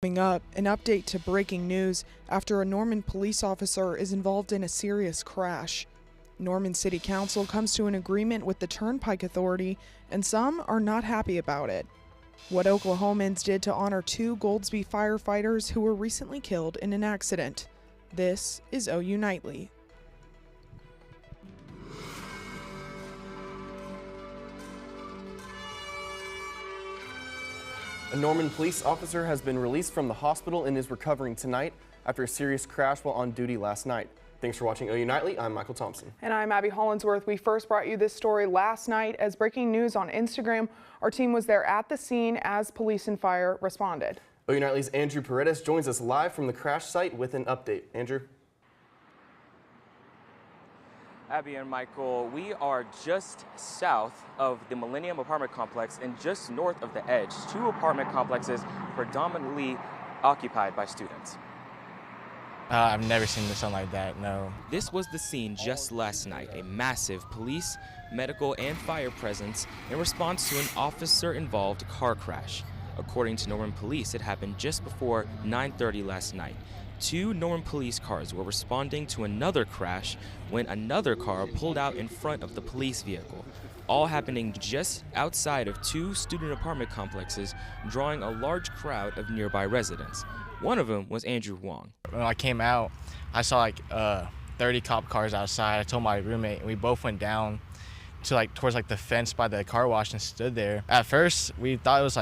Wrapping up, an update to breaking news after a Norman police officer is involved in a serious crash. Norman City Council comes to an agreement with the Turnpike Authority, and some are not happy about it. What Oklahomans did to honor 2 Goldsby firefighters who were recently killed in an accident. This is OU Nightly. A Norman police officer has been released from the hospital and is recovering tonight after a serious crash while on duty last night. Thanks for watching OU Nightly. I'm Michael Thompson. And I'm Abby Hollinsworth. We first brought you this story last night as breaking news on Instagram. Our team was there at the scene as police and fire responded. OU Nightly's Andrew Paredes joins us live from the crash site with an update. Andrew. Abby and Michael, we are just south of the Millennium apartment complex and just north of the edge. 2 apartment complexes predominantly occupied by students. I've never seen the sun like that, no. This was the scene just last night, a massive police, medical, and fire presence in response to an officer-involved car crash. According to Norman Police, it happened just before 9:30 last night. 2 Norman police cars were responding to another crash when another car pulled out in front of the police vehicle, all happening just outside of 2 student apartment complexes, drawing a large crowd of nearby residents. One of them was Andrew Wong. When I came out, I saw like 30 cop cars outside. I told my roommate, and we both went down to towards the fence by the car wash and stood there. At first, we thought it was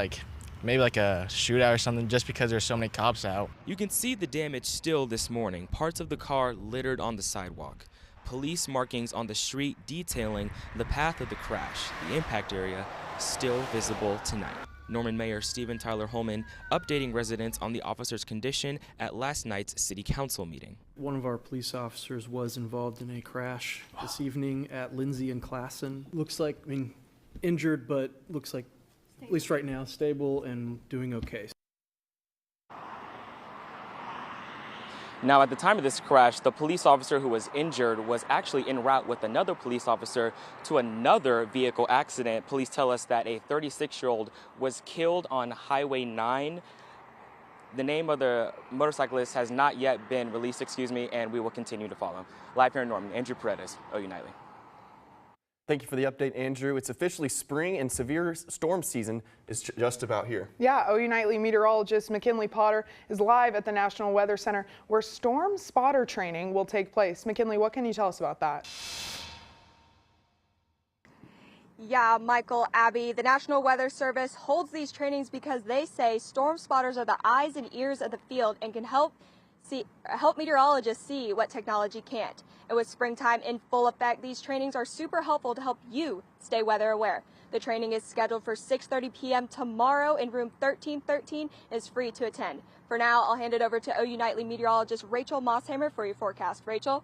maybe a shootout or something, just because there's so many cops out. You can see the damage still this morning, parts of the car littered on the sidewalk. Police markings on the street detailing the path of the crash. The impact area still visible tonight. Norman Mayor Stephen Tyler Holman updating residents on the officer's condition at last night's city council meeting. One of our police officers was involved in a crash this evening at Lindsay and Classen. Looks like, injured, but looks like, at least right now, stable and doing okay. Now, at the time of this crash, the police officer who was injured was actually en route with another police officer to another vehicle accident. Police tell us that a 36-year-old was killed on Highway 9. The name of the motorcyclist has not yet been released, and we will continue to follow. Live here in Norman, Andrew Paredes, OU Nightly. Thank you for the update, Andrew. It's officially spring and severe storm season is just about here. Yeah, OU Nightly meteorologist McKinley Potter is live at the National Weather Center where storm spotter training will take place. McKinley, what can you tell us about that? Yeah, Michael, Abby, the National Weather Service holds these trainings because they say storm spotters are the eyes and ears of the field and can help meteorologists see what technology can't. And with springtime in full effect, these trainings are super helpful to help you stay weather aware. The training is scheduled for 6:30 p.m. tomorrow in room 1313 and is free to attend. For now, I'll hand it over to OU Nightly meteorologist Rachel Mosshammer for your forecast. Rachel?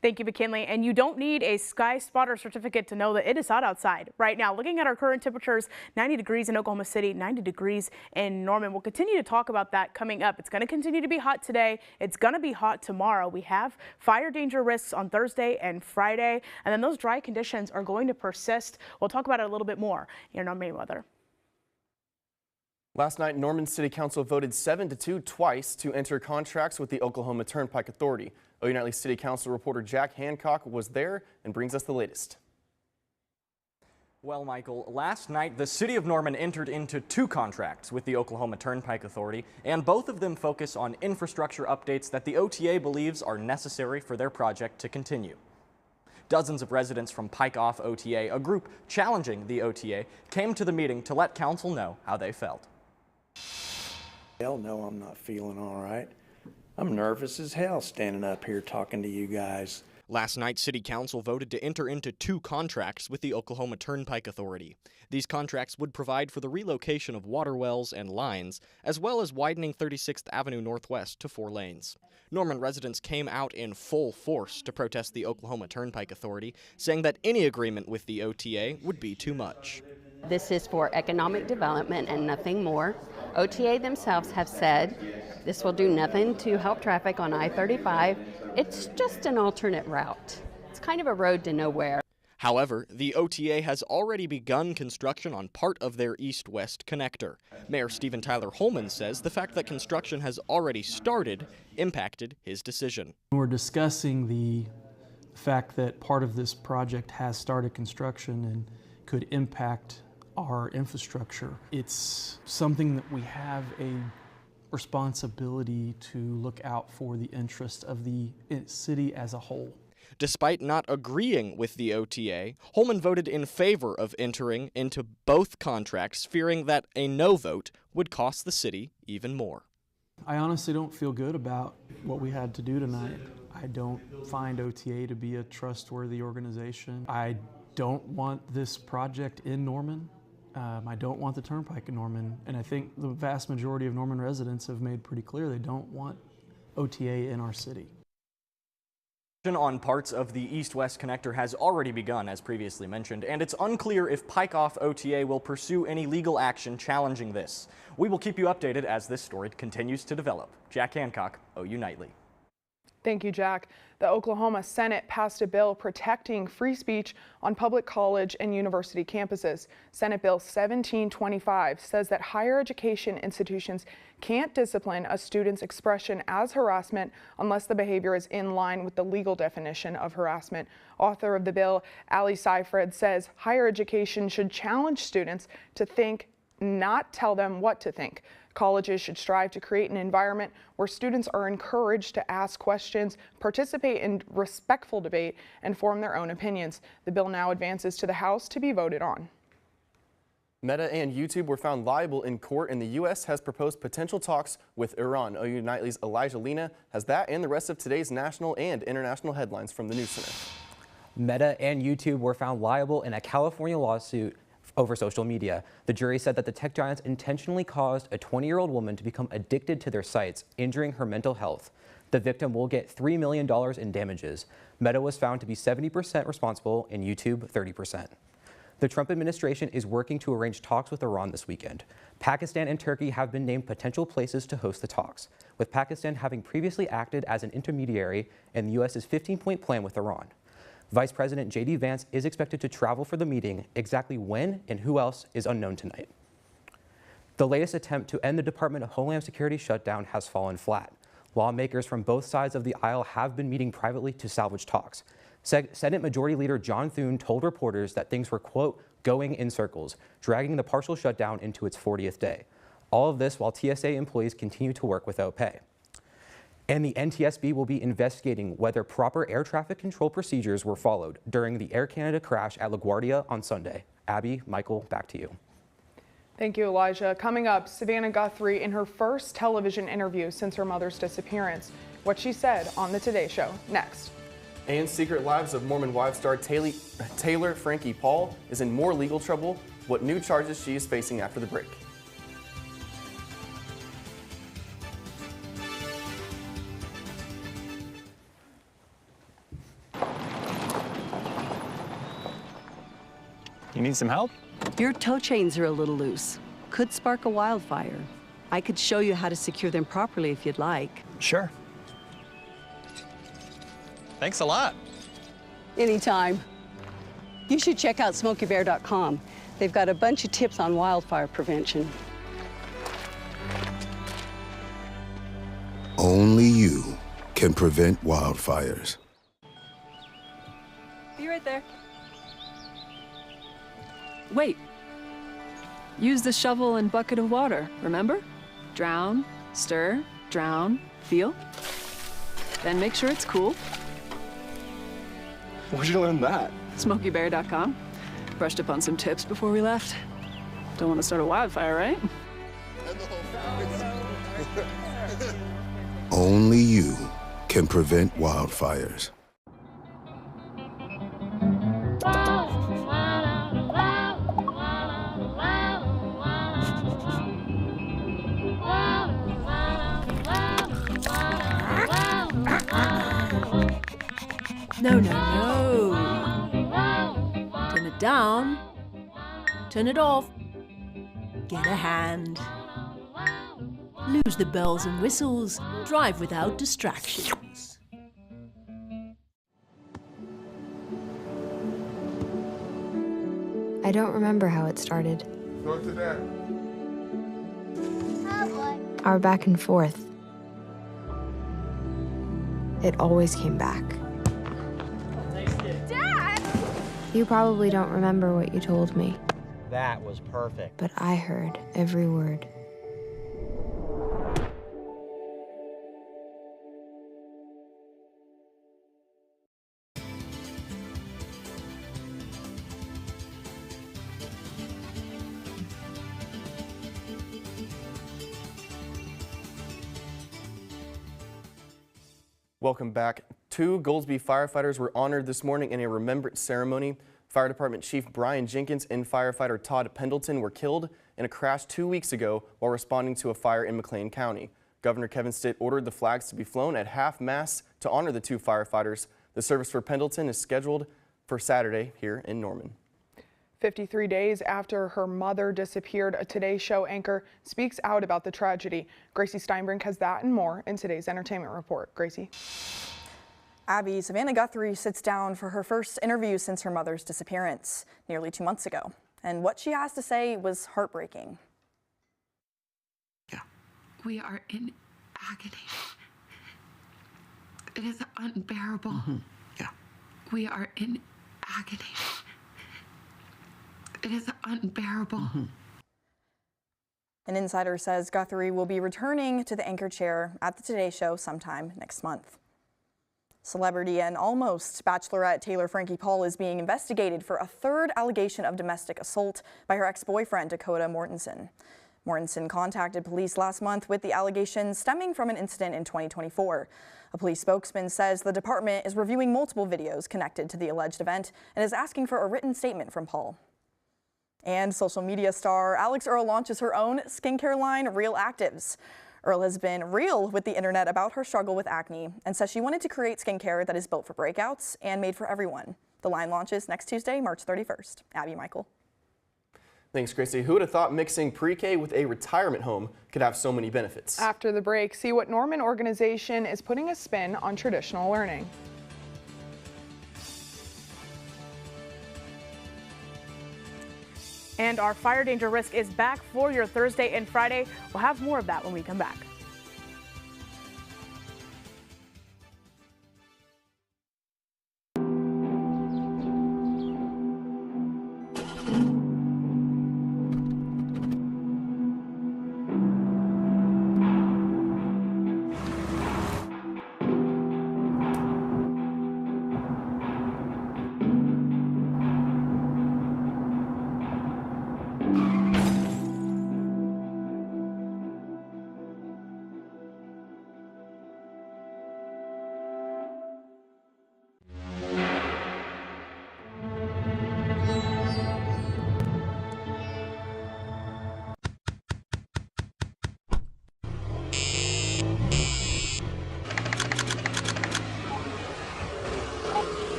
Thank you, McKinley. And you don't need a Sky Spotter certificate to know that it is hot outside right now. Looking at our current temperatures, 90 degrees in Oklahoma City, 90 degrees in Norman. We'll continue to talk about that coming up. It's going to continue to be hot today. It's going to be hot tomorrow. We have fire danger risks on Thursday and Friday, and then those dry conditions are going to persist. We'll talk about it a little bit more here in our main weather. Last night, Norman City Council voted 7-2 twice to enter contracts with the Oklahoma Turnpike Authority. OU Nightly City Council reporter Jack Hancock was there and brings us the latest. Well, Michael, last night the City of Norman entered into 2 contracts with the Oklahoma Turnpike Authority, and both of them focus on infrastructure updates that the OTA believes are necessary for their project to continue. Dozens of residents from Pike Off OTA, a group challenging the OTA, came to the meeting to let council know how they felt. Hell no, I'm not feeling all right. I'm nervous as hell standing up here talking to you guys. Last night, City Council voted to enter into 2 contracts with the Oklahoma Turnpike Authority. These contracts would provide for the relocation of water wells and lines, as well as widening 36th Avenue Northwest to 4 lanes. Norman residents came out in full force to protest the Oklahoma Turnpike Authority, saying that any agreement with the OTA would be too much. This is for economic development and nothing more. OTA themselves have said this will do nothing to help traffic on I-35. It's just an alternate route. It's kind of a road to nowhere. However, the OTA has already begun construction on part of their east-west connector. Mayor Stephen Tyler Holman says the fact that construction has already started impacted his decision. We're discussing the fact that part of this project has started construction and could impact our infrastructure. It's something that we have a responsibility to look out for the interest of the city as a whole. Despite not agreeing with the OTA, Holman voted in favor of entering into both contracts, fearing that a no vote would cost the city even more. I honestly don't feel good about what we had to do tonight. I don't find OTA to be a trustworthy organization. I don't want this project in Norman. I don't want the Turnpike in Norman. And I think the vast majority of Norman residents have made pretty clear they don't want OTA in our city. On parts of the east-west connector has already begun, as previously mentioned, and it's unclear if Pike-Off OTA will pursue any legal action challenging this. We will keep you updated as this story continues to develop. Jack Hancock, OU Nightly. Thank you, Jack. The Oklahoma Senate passed a bill protecting free speech on public college and university campuses. Senate Bill 1725 says that higher education institutions can't discipline a student's expression as harassment unless the behavior is in line with the legal definition of harassment. Author of the bill, Ali Seifred, says higher education should challenge students to think, not tell them what to think. Colleges should strive to create an environment where students are encouraged to ask questions, participate in respectful debate, and form their own opinions. The bill now advances to the House to be voted on. Meta and YouTube were found liable in court, and the U.S. has proposed potential talks with Iran. OU Nightly's Elijah Lena has that and the rest of today's national and international headlines from the News Center. Meta and YouTube were found liable in a California lawsuit over social media. The jury said that the tech giants intentionally caused a 20-year-old woman to become addicted to their sites, injuring her mental health. The victim will get $3 million in damages. Meta was found to be 70% responsible and YouTube 30%. The Trump administration is working to arrange talks with Iran this weekend. Pakistan and Turkey have been named potential places to host the talks, with Pakistan having previously acted as an intermediary in the U.S.'s 15-point plan with Iran. Vice President J.D. Vance is expected to travel for the meeting. Exactly when and who else is unknown tonight. The latest attempt to end the Department of Homeland Security shutdown has fallen flat. Lawmakers from both sides of the aisle have been meeting privately to salvage talks. Senate Majority Leader John Thune told reporters that things were, quote, going in circles, dragging the partial shutdown into its 40th day. All of this while TSA employees continue to work without pay. And the NTSB will be investigating whether proper air traffic control procedures were followed during the Air Canada crash at LaGuardia on Sunday. Abby, Michael, back to you. Thank you, Elijah. Coming up, Savannah Guthrie in her first television interview since her mother's disappearance. What she said on the Today Show, next. And Secret Lives of Mormon wife star Taylor Frankie Paul is in more legal trouble. What new charges she is facing after the break. You need some help? Your tow chains are a little loose. Could spark a wildfire. I could show you how to secure them properly if you'd like. Sure. Thanks a lot. Anytime. You should check out SmokeyBear.com. They've got a bunch of tips on wildfire prevention. Only you can prevent wildfires. Be right there. Wait. Use the shovel and bucket of water, remember? Drown, stir, drown, feel. Then make sure it's cool. Where'd you learn that? SmokeyBear.com. Brushed up on some tips before we left. Don't want to start a wildfire, right? Only you can prevent wildfires. No, no, no. Turn it down. Turn it off. Get a hand. Lose the bells and whistles. Drive without distractions. I don't remember how it started. Go to that. Our back and forth. It always came back. Dad! You probably don't remember what you told me, That was perfect. but I heard every word. Welcome back. 2 Goldsby firefighters were honored this morning in a remembrance ceremony. Fire Department Chief Brian Jenkins and firefighter Todd Pendleton were killed in a crash 2 weeks ago while responding to a fire in McLean County. Governor Kevin Stitt ordered the flags to be flown at half-mast to honor the 2 firefighters. The service for Pendleton is scheduled for Saturday here in Norman. 53 days after her mother disappeared, a Today Show anchor speaks out about the tragedy. Gracie Steinbrink has that and more in today's entertainment report. Gracie. Abby, Savannah Guthrie sits down for her first interview since her mother's disappearance nearly 2 months ago. And what she has to say was heartbreaking. We are in agony. It is unbearable. We are in agony. It is unbearable. An insider says Guthrie will be returning to the anchor chair at the Today Show sometime next month. Celebrity and almost Bachelorette Taylor Frankie Paul is being investigated for a 3rd allegation of domestic assault by her ex-boyfriend Dakota Mortensen. Mortensen contacted police last month with the allegations stemming from an incident in 2024. A police spokesman says the department is reviewing multiple videos connected to the alleged event and is asking for a written statement from Paul. And social media star Alex Earle launches her own skincare line, Real Actives. Earle has been real with the internet about her struggle with acne and says she wanted to create skincare that is built for breakouts and made for everyone. The line launches next Tuesday, March 31st. Abby Michael. Thanks, Gracie. Who would have thought mixing pre-K with a retirement home could have so many benefits? After the break, see what Norman organization is putting a spin on traditional learning. And our fire danger risk is back for your Thursday and Friday. We'll have more of that when we come back.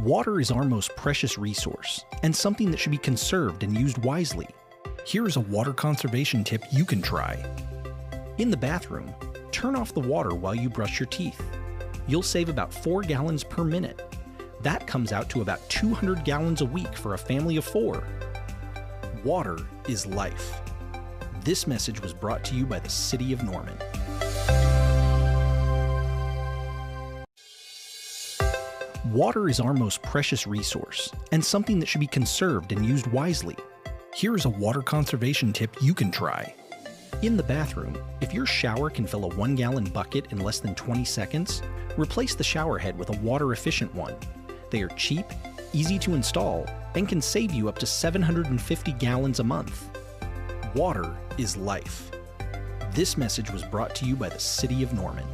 Water is our most precious resource and something that should be conserved and used wisely. Here is a water conservation tip you can try. In the bathroom, turn off the water while you brush your teeth. You'll save about 4 gallons per minute. That comes out to about 200 gallons a week for a family of 4. Water is life. This message was brought to you by the City of Norman. Water is our most precious resource and something that should be conserved and used wisely. Here is a water conservation tip you can try. In the bathroom, if your shower can fill a 1-gallon bucket in less than 20 seconds, replace the shower head with a water-efficient one. They are cheap, easy to install, and can save you up to 750 gallons a month. Water is life. This message was brought to you by the City of Norman.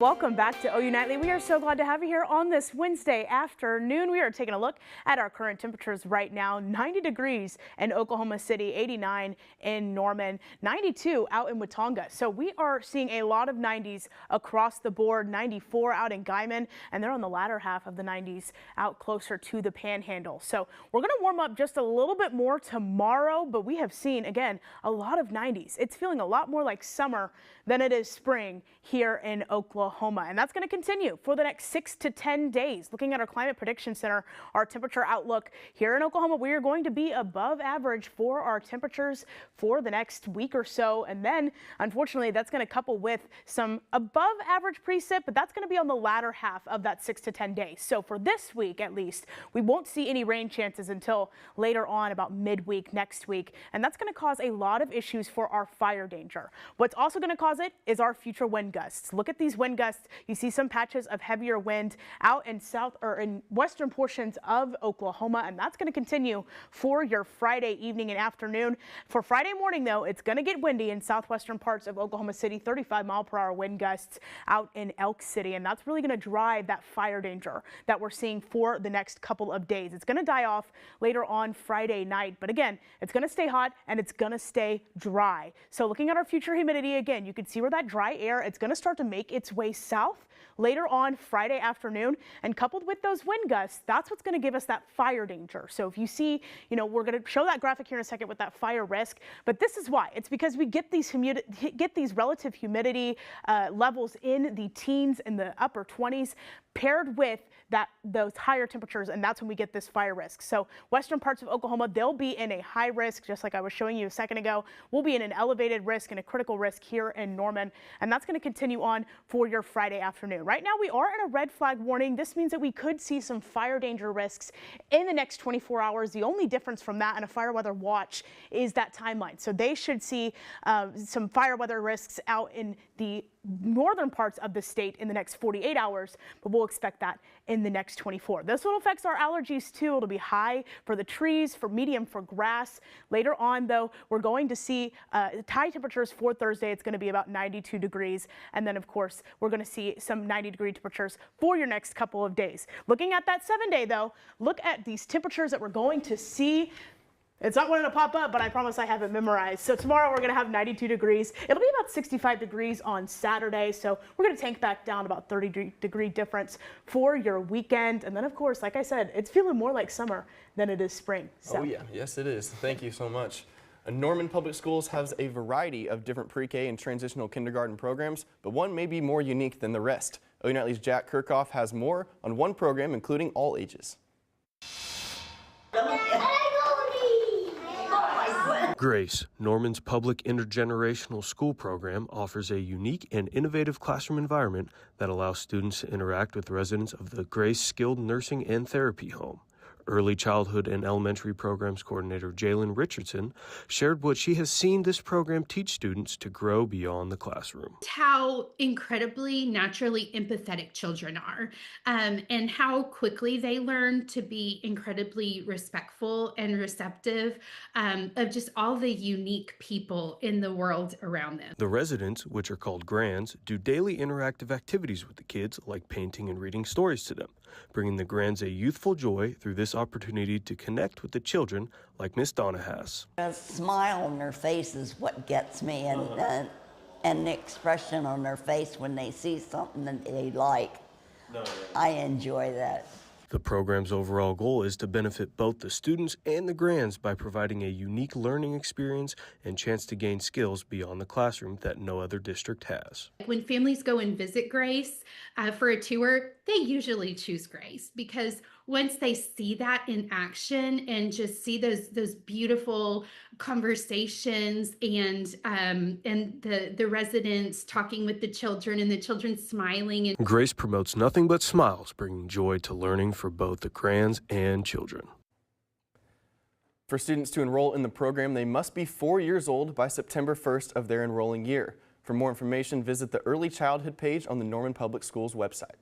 Welcome back to OU Nightly. We are so glad to have you here on this Wednesday afternoon. We are taking a look at our current temperatures right now. 90 degrees in Oklahoma City, 89 in Norman, 92 out in Watonga. So we are seeing a lot of 90s across the board. 94 out in Guyman, and they're on the latter half of the 90s out closer to the Panhandle. So we're going to warm up just a little bit more tomorrow, but we have seen, again, a lot of 90s. It's feeling a lot more like summer than it is spring here in Oklahoma. And that's going to continue for the next 6 to 10 days. Looking at our Climate Prediction Center, our temperature outlook here in Oklahoma, we are going to be above average for our temperatures for the next week or so. And then, unfortunately, that's going to couple with some above average precip, but that's going to be on the latter half of that 6 to 10 days. So for this week, at least, we won't see any rain chances until later on, about midweek next week. And that's going to cause a lot of issues for our fire danger. What's also going to cause it is our future wind gusts. Look at these wind gusts. You see some patches of heavier wind out in south or in western portions of Oklahoma, and that's going to continue for your Friday evening and afternoon. For Friday morning, though, it's going to get windy in southwestern parts of Oklahoma City, 35-mile-per-hour wind gusts out in Elk City, and that's really going to drive that fire danger that we're seeing for the next couple of days. It's going to die off later on Friday night, but again, it's going to stay hot and it's going to stay dry. So looking at our future humidity again, you can see where that dry air, it's going to start to make its way south later on Friday afternoon, and coupled with those wind gusts, that's what's going to give us that fire danger. So if you see, we're going to show that graphic here in a second with that fire risk, but this is why. It's because we get these relative humidity levels in the teens and the upper 20s paired with those higher temperatures, and that's when we get this fire risk. So western parts of Oklahoma, they'll be in a high risk, just like I was showing you a second ago. We'll be in an elevated risk and a critical risk here in Norman, and that's going to continue on for your Friday afternoon. Right now, we are in a red flag warning. This means that we could see some fire danger risks in the next 24 hours. The only difference from that and a fire weather watch is that timeline. So they should see some fire weather risks out in the northern parts of the state in the next 48 hours, but we'll expect that in the next 24. This will affect our allergies too. It'll be high for the trees, for medium for grass. Later on, though, we're going to see high temperatures for Thursday. It's going to be about 92 degrees. And then, of course, we're going to see some 90-degree temperatures for your next couple of days. Looking at that 7-day, though, look at these temperatures that we're going to see. It's not going to pop up, but I promise I have it memorized. So tomorrow we're going to have 92 degrees. It'll be about 65 degrees on Saturday. So we're going to tank back down about 30-degree difference for your weekend. And then, of course, like I said, it's feeling more like summer than it is spring. So. Oh, yeah. Yes, it is. Thank you so much. Norman Public Schools has a variety of different pre-K and transitional kindergarten programs, but one may be more unique than the rest. OU Nightly's Jack Kirchhoff has more on one program, including all ages. Grace, Norman's public intergenerational school program, offers a unique and innovative classroom environment that allows students to interact with residents of the Grace Skilled Nursing and Therapy Home. Early Childhood and Elementary Programs Coordinator Jalen Richardson shared what she has seen this program teach students to grow beyond the classroom. How incredibly naturally empathetic children are, and how quickly they learn to be incredibly respectful and receptive of just all the unique people in the world around them. The residents, which are called Grands, do daily interactive activities with the kids like painting and reading stories to them, bringing the Grands a youthful joy through this opportunity to connect with the children like Miss Donna has. A smile on their face is what gets me, and the expression on their face when they see something that they like. I enjoy that. The program's overall goal is to benefit both the students and the Grands by providing a unique learning experience and chance to gain skills beyond the classroom that no other district has. When families go and visit Grace for a tour, they usually choose Grace because once they see that in action and just see those beautiful conversations and the residents talking with the children and the children smiling. And Grace promotes nothing but smiles, bringing joy to learning for both the Grands and children. For students to enroll in the program, they must be 4 years old by September 1st of their enrolling year. For more information, visit the Early Childhood page on the Norman Public Schools website.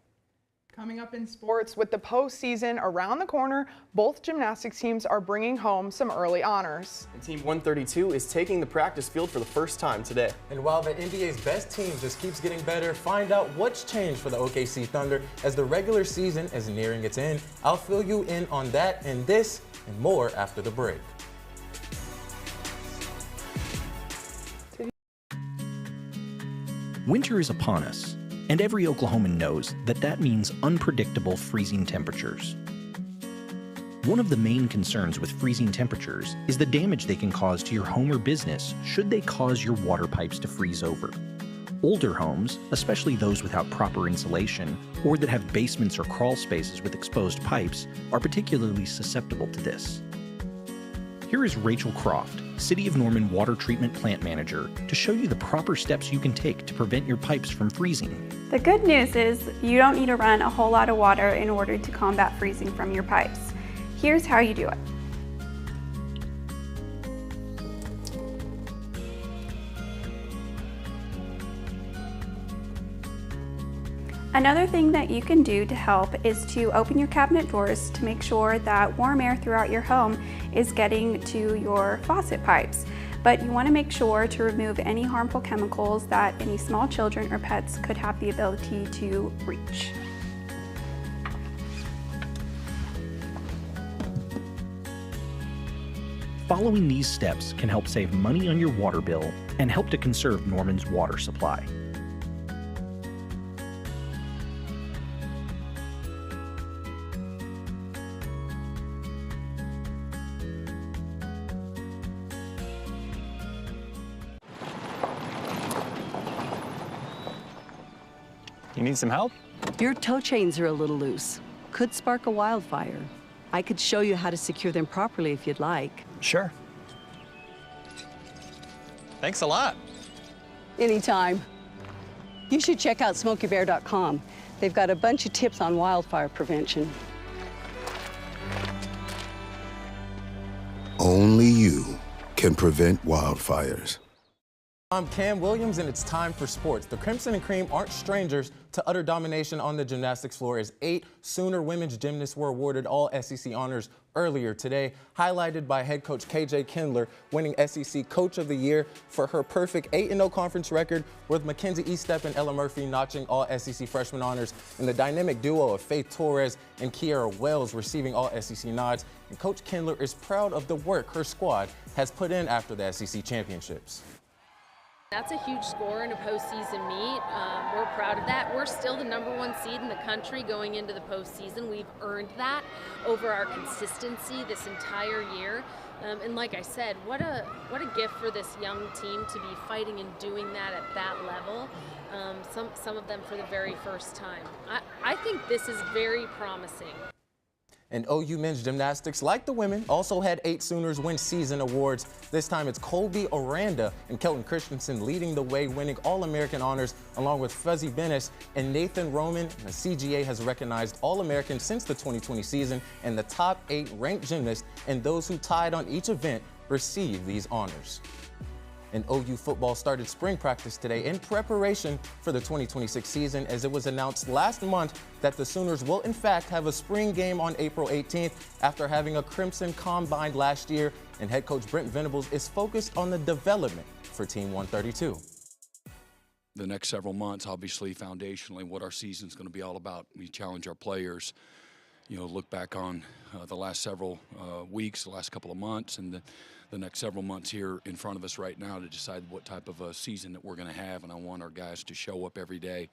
Coming up in sports, with the postseason around the corner, both gymnastics teams are bringing home some early honors. And Team 132 is taking the practice field for the first time today. And while the NBA's best team just keeps getting better, find out what's changed for the OKC Thunder as the regular season is nearing its end. I'll fill you in on that and this and more after the break. Winter is upon us, and every Oklahoman knows that that means unpredictable freezing temperatures. One of the main concerns with freezing temperatures is the damage they can cause to your home or business should they cause your water pipes to freeze over. Older homes, especially those without proper insulation or that have basements or crawl spaces with exposed pipes, are particularly susceptible to this. Here is Rachel Croft, City of Norman Water Treatment Plant Manager, to show you the proper steps you can take to prevent your pipes from freezing. The good news is you don't need to run a whole lot of water in order to combat freezing from your pipes. Here's how you do it. Another thing that you can do to help is to open your cabinet doors to make sure that warm air throughout your home is getting to your faucet pipes. But you want to make sure to remove any harmful chemicals that any small children or pets could have the ability to reach. Following these steps can help save money on your water bill and help to conserve Norman's water supply. You need some help? Your tow chains are a little loose. Could spark a wildfire. I could show you how to secure them properly if you'd like. Sure. Thanks a lot. Anytime. You should check out SmokeyBear.com. They've got a bunch of tips on wildfire prevention. Only you can prevent wildfires. I'm Cam Williams, and it's time for sports. The Crimson and Cream aren't strangers to utter domination on the gymnastics floor as 8 Sooner women's gymnasts were awarded all SEC honors earlier today, highlighted by head coach KJ Kindler winning SEC Coach of the Year for her perfect 8-0 conference record, with Mackenzie Eastep and Ella Murphy notching all SEC freshman honors, and the dynamic duo of Faith Torres and Kiara Wells receiving all SEC nods. And Coach Kindler is proud of the work her squad has put in after the SEC championships. That's a huge score in a postseason meet. We're proud of that. We're still the #1 seed in the country going into the postseason. We've earned that over our consistency this entire year. And like I said, what a gift for this young team to be fighting and doing that at that level. Some of them for the very first time. I think this is very promising. And OU men's gymnastics, like the women, also had 8 Sooners win season awards. This time it's Colby Aranda and Kelton Christensen leading the way, winning All-American honors, along with Fuzzy Bennis and Nathan Roman. The CGA has recognized All-Americans since the 2020 season, and the top 8 ranked gymnasts and those who tied on each event received these honors. And OU football started spring practice today in preparation for the 2026 season, as it was announced last month that the Sooners will in fact have a spring game on April 18th after having a Crimson Combine last year. And head coach Brent Venables is focused on the development for Team 132. The next several months, obviously, foundationally, what our season's going to be all about. We challenge our players, look back on the last several weeks, the last couple of months, and the next several months here in front of us right now to decide what type of a season that we're going to have. And I want our guys to show up every day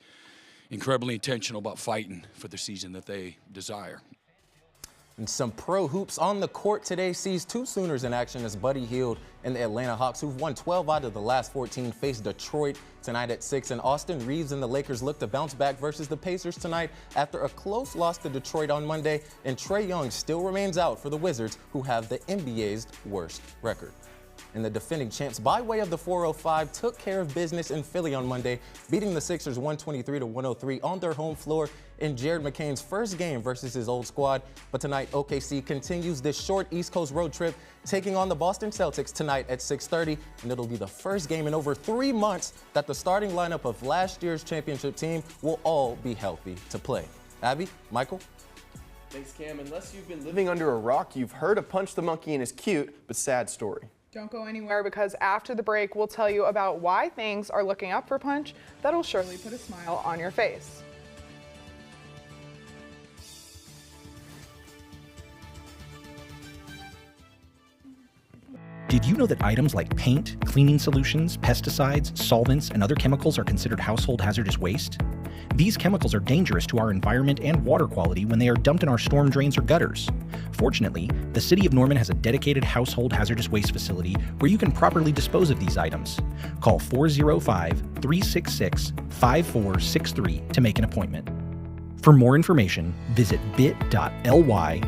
incredibly intentional about fighting for the season that they desire. And some pro hoops on the court today sees 2 Sooners in action as Buddy Hield and the Atlanta Hawks, who've won 12 out of the last 14, face Detroit tonight at 6. And Austin Reeves and the Lakers look to bounce back versus the Pacers tonight after a close loss to Detroit on Monday. And Trae Young still remains out for the Wizards, who have the NBA's worst record. And the defending champs, by way of the 405, took care of business in Philly on Monday, beating the Sixers 123-103 on their home floor in Jared McCain's first game versus his old squad. But tonight, OKC continues this short East Coast road trip, taking on the Boston Celtics tonight at 6:30, and it'll be the first game in over 3 months that the starting lineup of last year's championship team will all be healthy to play. Abby, Michael? Thanks, Cam. Unless you've been living under a rock, you've heard of Punch the Monkey and his cute but sad story. Don't go anywhere, because after the break, we'll tell you about why things are looking up for Punch that'll surely put a smile on your face. Did you know that items like paint, cleaning solutions, pesticides, solvents, and other chemicals are considered household hazardous waste? These chemicals are dangerous to our environment and water quality when they are dumped in our storm drains or gutters. Fortunately, the City of Norman has a dedicated household hazardous waste facility where you can properly dispose of these items. Call 405-366-5463 to make an appointment. For more information, visit bit.ly/Norman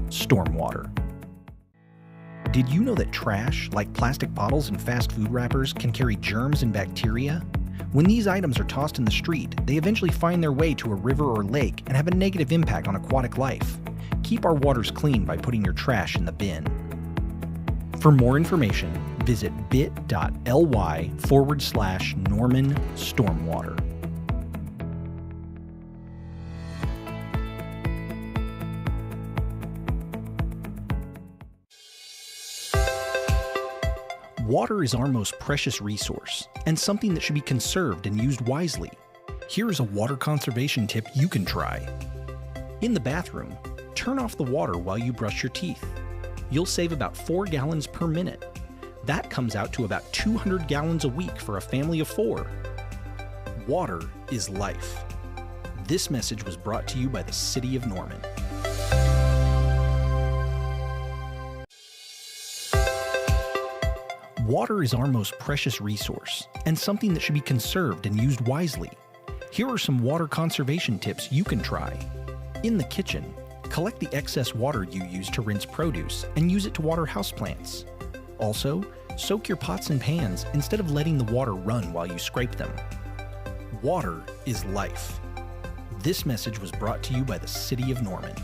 Stormwater. Did you know that trash, like plastic bottles and fast food wrappers, can carry germs and bacteria? When these items are tossed in the street, they eventually find their way to a river or lake and have a negative impact on aquatic life. Keep our waters clean by putting your trash in the bin. For more information, visit bit.ly/Norman Stormwater. Water is our most precious resource, and something that should be conserved and used wisely. Here is a water conservation tip you can try. In the bathroom, turn off the water while you brush your teeth. You'll save about 4 gallons per minute. That comes out to about 200 gallons a week for a family of 4. Water is life. This message was brought to you by the City of Norman. Water is our most precious resource, and something that should be conserved and used wisely. Here are some water conservation tips you can try. In the kitchen, collect the excess water you use to rinse produce and use it to water houseplants. Also, soak your pots and pans instead of letting the water run while you scrape them. Water is life. This message was brought to you by the City of Norman.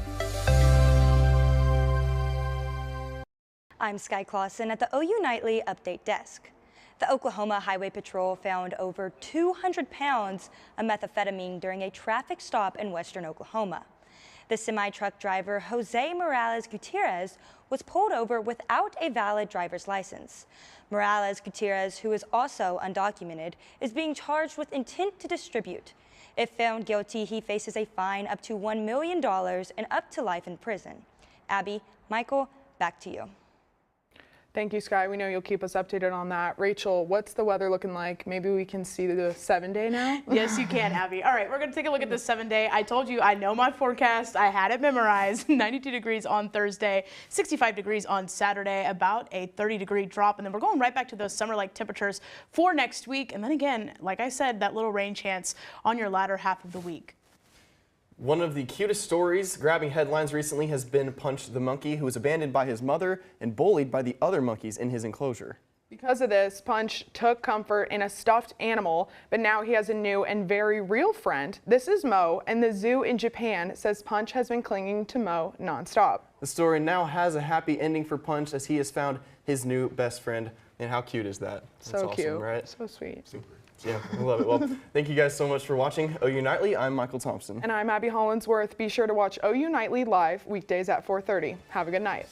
I'm Sky Clausen at the OU Nightly Update Desk. The Oklahoma Highway Patrol found over 200 pounds of methamphetamine during a traffic stop in western Oklahoma. The semi-truck driver, Jose Morales Gutierrez, was pulled over without a valid driver's license. Morales Gutierrez, who is also undocumented, is being charged with intent to distribute. If found guilty, he faces a fine up to $1 million and up to life in prison. Abby, Michael, back to you. Thank you, Sky. We know you'll keep us updated on that. Rachel, what's the weather looking like? Maybe we can see the 7-day now? Yes, you can, Abby. All right, we're going to take a look at the 7-day. I told you I know my forecast. I had it memorized. 92 degrees on Thursday, 65 degrees on Saturday, about a 30-degree drop. And then we're going right back to those summer-like temperatures for next week. And then again, like I said, that little rain chance on your latter half of the week. One of the cutest stories grabbing headlines recently has been Punch the Monkey, who was abandoned by his mother and bullied by the other monkeys in his enclosure. Because of this, Punch took comfort in a stuffed animal, but now he has a new and very real friend. This is Mo, and the zoo in Japan says Punch has been clinging to Mo nonstop. The story now has a happy ending for Punch as he has found his new best friend. And how cute is that? That's so awesome, cute, right? So sweet. Super. Yeah, I love it. Well, thank you guys so much for watching OU Nightly. I'm Michael Thompson. And I'm Abby Hollinsworth. Be sure to watch OU Nightly live weekdays at 4:30. Have a good night.